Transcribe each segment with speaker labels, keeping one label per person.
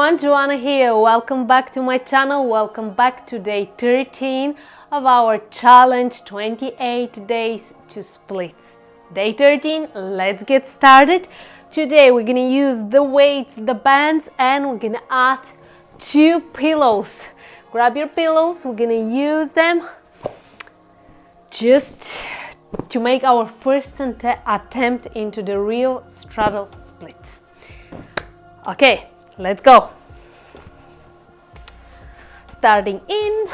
Speaker 1: everyone, Joanna here. Welcome back to my channel. Welcome back to day 13 of our challenge 28 days to splits. Day 13, let's get started. Today we're gonna use the weights, the bands, and we're gonna add 2 pillows. Grab your pillows, we're gonna use them just to make our first attempt into the real straddle splits. Okay, let's go. Starting in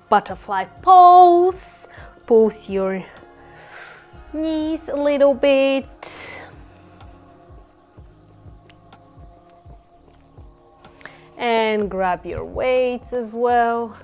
Speaker 1: butterfly pose. Pose your knees a little bit. And grab your weights as well.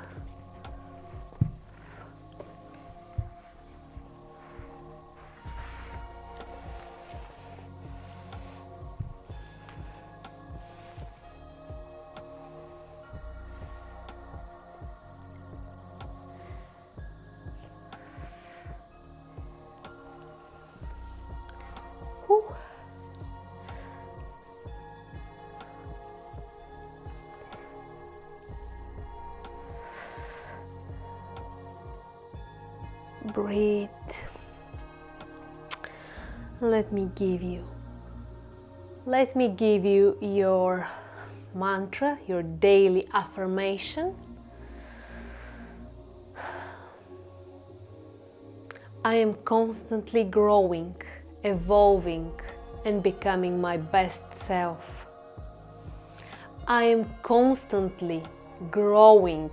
Speaker 1: Breathe. Let me give you your mantra, your daily affirmation. I am constantly growing, evolving, and becoming my best self. I am constantly growing,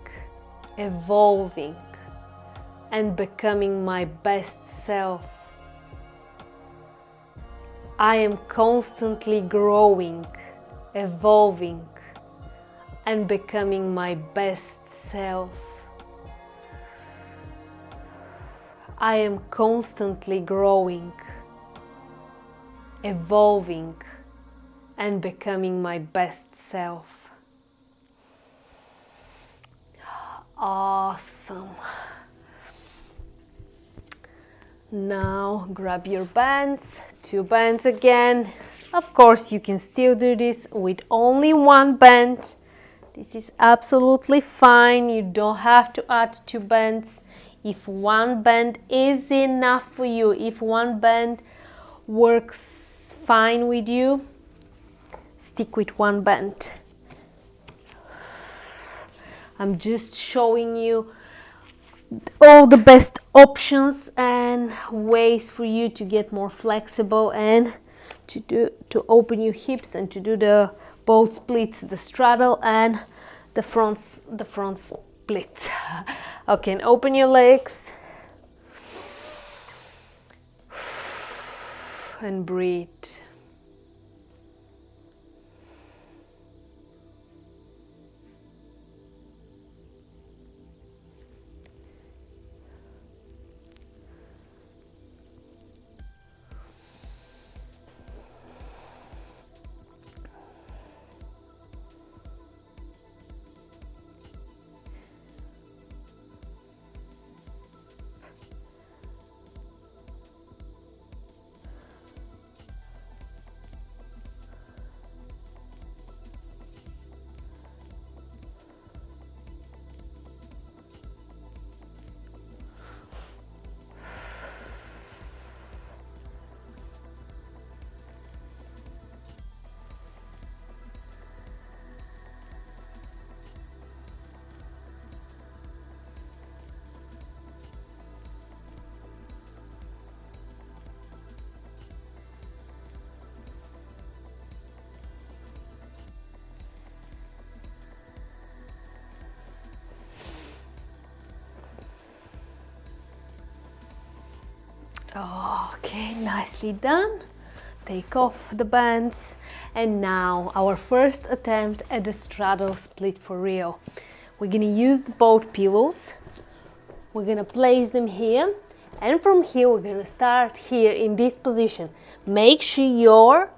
Speaker 1: evolving, and becoming my best self. I am constantly growing, evolving, and becoming my best self. I am constantly growing, evolving, and becoming my best self. Awesome. Now grab your bands, 2 bands again. Of course, you can still do this with only 1 band. This is absolutely fine. You don't have to add 2 bands. If 1 band is enough for you, if 1 band works fine with you, stick with 1 band. I'm just showing you all the best options and ways for you to get more flexible and to open your hips and to do the both splits, the straddle and the front split. Okay, and open your legs and breathe. Okay, nicely done. Take off the bands. And now our first attempt at the straddle split for real. We're gonna use both pillows. We're gonna place them here. And from here, we're gonna start here in this position. Make sure your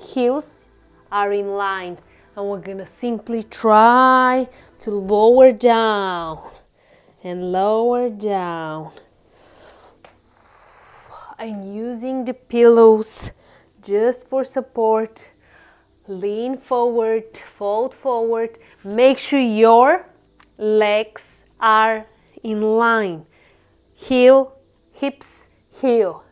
Speaker 1: heels are in line. And we're gonna simply try to lower down and lower down. And using the pillows just for support Lean forward, fold forward. Make sure your legs are in line. Heel, hips, heel.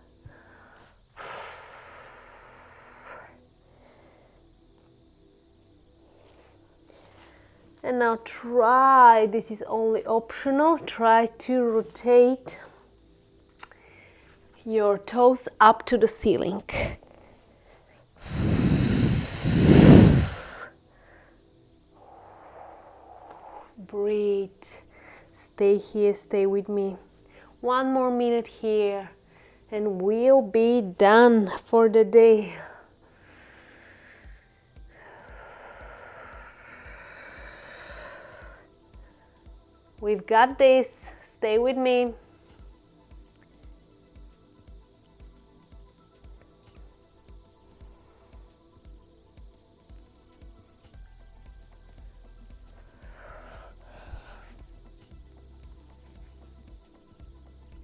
Speaker 1: And now try, this is only optional, try to rotate your toes up to the ceiling. Breathe. Stay here, stay with me. One more minute here and we'll be done for the day. We've got this. Stay with me.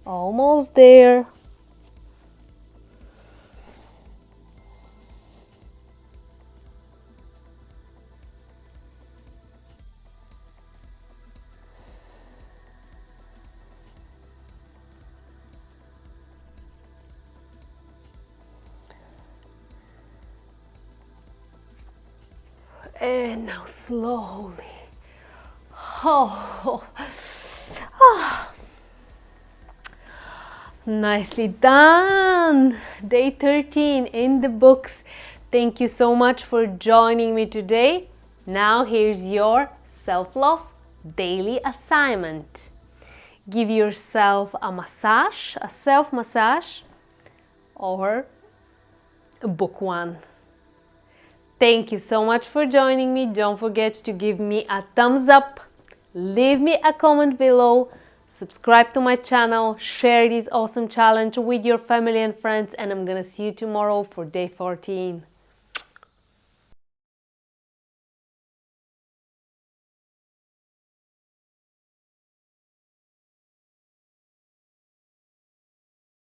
Speaker 1: Almost there. And now slowly. Oh. Ah. Nicely done. Day 13 in the books. Thank you so much for joining me today. Now here's your self-love daily assignment. Give yourself a massage, a self-massage, or book one. Thank you so much for joining me. Don't forget to give me a thumbs up, leave me a comment below, subscribe to my channel, share this awesome challenge with your family and friends, and I'm gonna see you tomorrow for day 14.